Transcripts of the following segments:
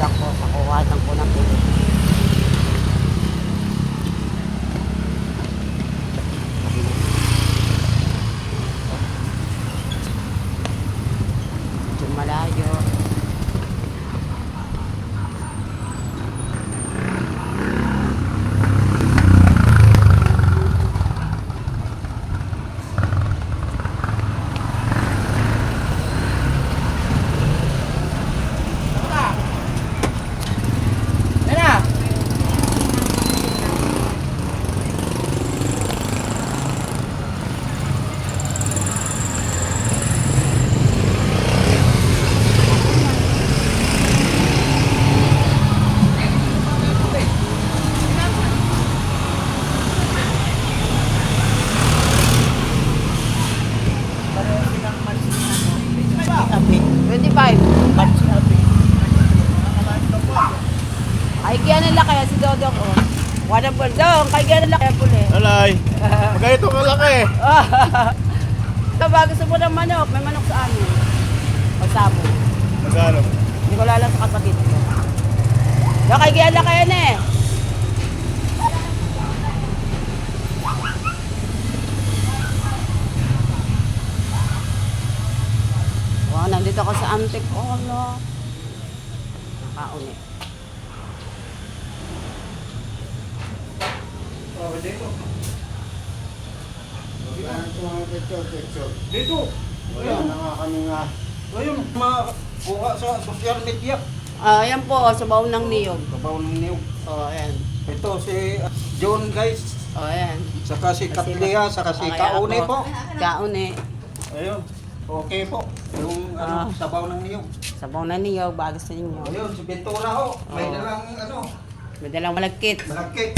ako sa kuwatan ko ng tubig. Medyo malayo. Ay, kaya nila kaya si Dodong, oh. Walang Dodong, kaya nila kaya puli. Alay, magayto ka laki. Ito ba, gusto mo ng manok? May manok sa amin. Pagsamo. Magano? Hindi ko lalang sa kasakit ko. Ito, kaya nila kaya na eh. Wow, nandito ako sa Antipolo. Nakauni. Oh, dito. Dito. Wala na nga kami nga. Ayun, makuha sa social media. Ayan po, sa baon ng niyog. Kabaw ng niyog. Ayan. Ito si John guys. Ayan. Saka si Katlia, saka si Okay, Kaune ako. po. Kaune. Ayun. Okay po. Yung sabaw ng niyog. Sa baon ng niyog, bago sa inyo. Ayun, si Ventura ho. May Oo. dalang May dalang malagkit. malaki.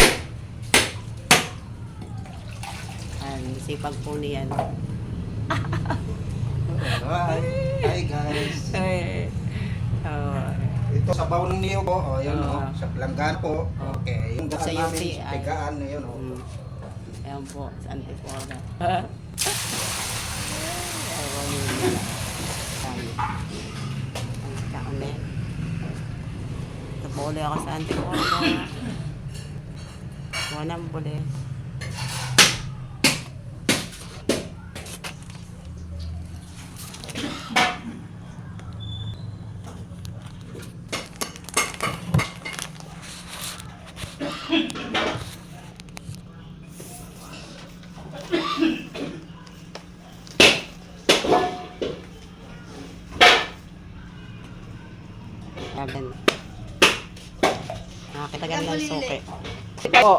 Ayan, sipag po niyan. Hi guys. Ito sabaw ng niyog po. Oh, ayun Oo. Sa Langgan po. Okay. Yung Sa daan namin, UCI. tigaan na yun. Ayan po, sa Antipolo. Kaune. Napuli ako sa Antipolo. Wanang puli. Ayan. Nakakitagal ng suki. Ito.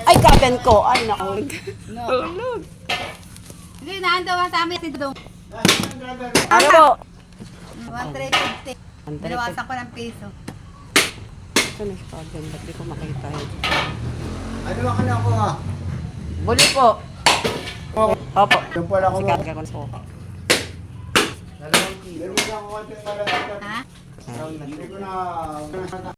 Ay, kagan ko. Ay, naku. Nahulog. Hindi, naandawa sa amin si Dudong. Ano po? 1,350. Binawasan ko ng piso. Ito na si kagan. Ba't di ko makita yun? Ano ba ka na ako nga? Buli po. Opo. Yung pala ko Si mo. kagan ko na suki. Dalawang kilo. Ganun lang ako konti para. Ha? Hindi ko na.